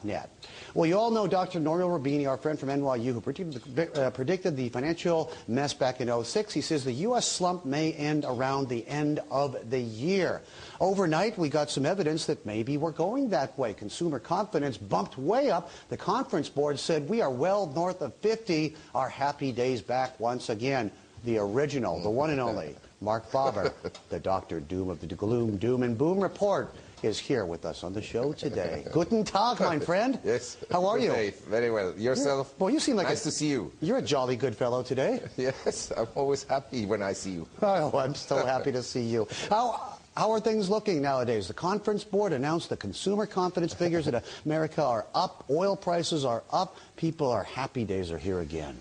Net. Well, you all know Dr. Nouriel Roubini, our friend from NYU, who predicted the financial mess back in '06. He says the U.S. slump may end around the end of the year. Overnight, we got some evidence that maybe we're going that way. Consumer confidence bumped way up. The conference board said we are well north of 50. Our happy days back once again. The original, the one and only, Marc Faber, the Dr. Doom of the Gloom, Doom, and Boom Report, is here with us on the show today. Guten Tag, my friend. Yes. How are you? Hey, very well. Yourself? Well, you seem like nice to see you. You're a jolly good fellow today. Yes, I'm always happy when I see you. Oh, I'm so happy to see you. How are things looking nowadays? The conference board announced the consumer confidence figures in America are up. Oil prices are up. People are happy days are here again.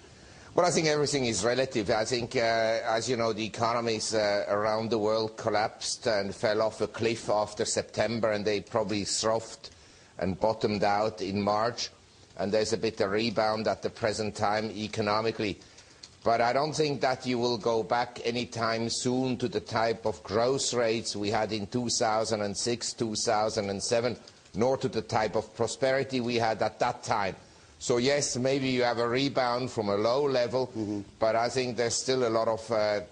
Well, I think everything is relative. I think, as you know, the economies around the world collapsed and fell off a cliff after September, and they probably sloughed and bottomed out in March. And there's a bit of rebound at the present time economically. But I don't think that you will go back anytime soon to the type of growth rates we had in 2006, 2007, nor to the type of prosperity we had at that time. So yes, maybe you have a rebound from a low level, but I think there's still a lot of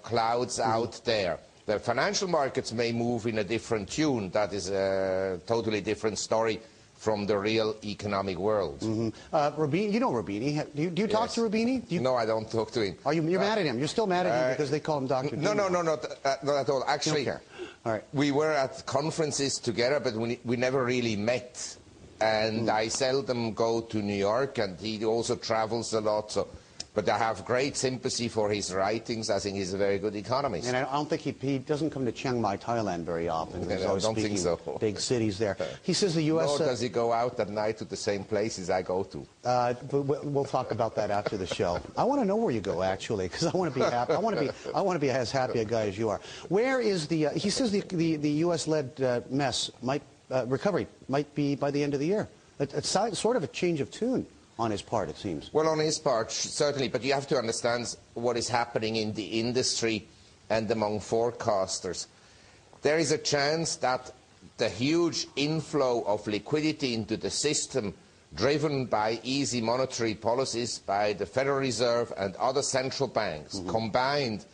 clouds out there. The financial markets may move in a different tune. That is a totally different story from the real economic world. Roubini, you know Roubini. Do you talk to Roubini? No, I don't talk to him. You're mad at him. You're still mad at him because they call him Dr. No, Doom. no, not at all. Actually, you don't care. All right. We were at conferences together, but we never really met. And I seldom go to New York, and he also travels a lot. But I have great sympathy for his writings. I think he's a very good economist. And I don't think he doesn't come to Chiang Mai, Thailand very often. He's always I don't think so. Big cities there. He says the U.S. Nor does he go out at night to the same places I go to. We'll talk about that after the show. I want to know where you go, actually, because I want to be happy. I want to be as happy a guy as you are. Where is the? He says the U.S.-led mess recovery might be by the end of the year. It's sort of a change of tune on his part, it seems. Well, on his part, certainly, but you have to understand what is happening in the industry and among forecasters. There is a chance that the huge inflow of liquidity into the system, driven by easy monetary policies by the Federal Reserve and other central banks, combined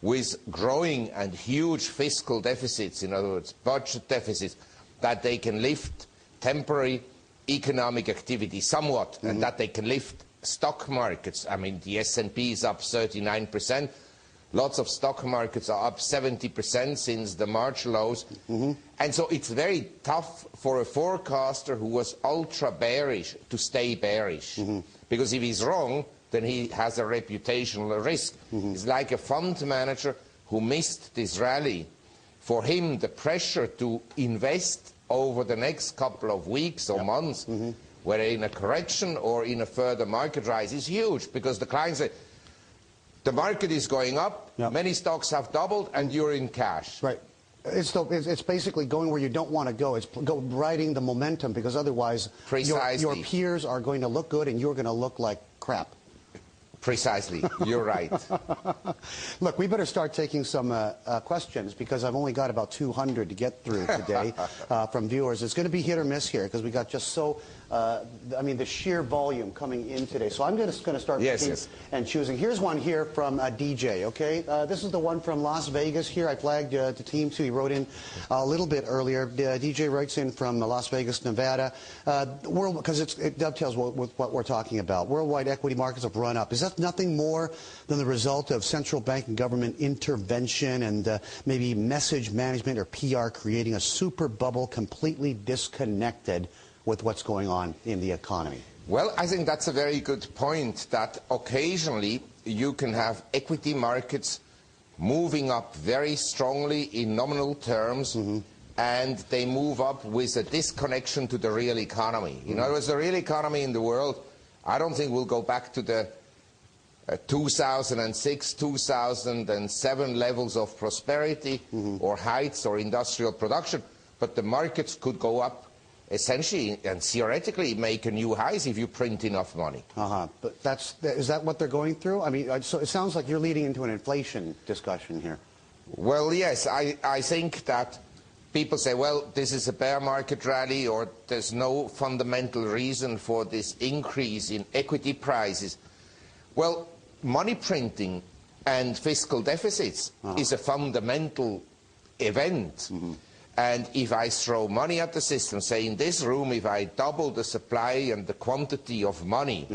with growing and huge fiscal deficits, in other words, budget deficits, that they can lift temporary economic activity somewhat, and that they can lift stock markets. I mean, the S&P is up 39%. Lots of stock markets are up 70% since the March lows. And so it's very tough for a forecaster who was ultra bearish to stay bearish. Because if he's wrong, then he has a reputational risk. It's like a fund manager who missed this rally. For him, the pressure to invest over the next couple of weeks or months, whether in a correction or in a further market rise, is huge, because the clients say, the market is going up, many stocks have doubled, and you're in cash. Right. It's basically going where you don't want to go. It's riding the momentum, because otherwise your peers are going to look good and you're going to look like crap. Precisely. You're right. Look, we better start taking some questions, because I've only got about 200 to get through today from viewers. It's going to be hit or miss here, because we got just so, I mean, the sheer volume coming in today. So I'm just going to start picking and choosing. Here's one here from DJ, okay? This is the one from Las Vegas here. I flagged the team too. He wrote in a little bit earlier. DJ writes in from Las Vegas, Nevada. Because it dovetails with what we're talking about. Worldwide equity markets have run up. Is that nothing more than the result of central bank and government intervention and maybe message management or PR creating a super bubble completely disconnected with what's going on in the economy? Well, I think that's a very good point, that occasionally you can have equity markets moving up very strongly in nominal terms, and they move up with a disconnection to the real economy. In other words, the real economy in the world, I don't think will go back to the 2006, 2007 levels of prosperity or heights or industrial production, but the markets could go up essentially and theoretically make a new highs if you print enough money. But is that what they're going through? I mean, so it sounds like you're leading into an inflation discussion here. Well, yes, I think that people say, well, this is a bear market rally, or there's no fundamental reason for this increase in equity prices. Well, money printing and fiscal deficits is a fundamental event. And if I throw money at the system, say in this room, if I double the supply and the quantity of money,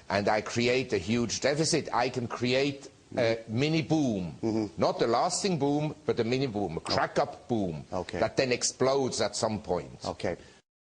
and I create a huge deficit, I can create a mini boom. Not a lasting boom, but a mini boom, a crack-up boom that then explodes at some point. Okay.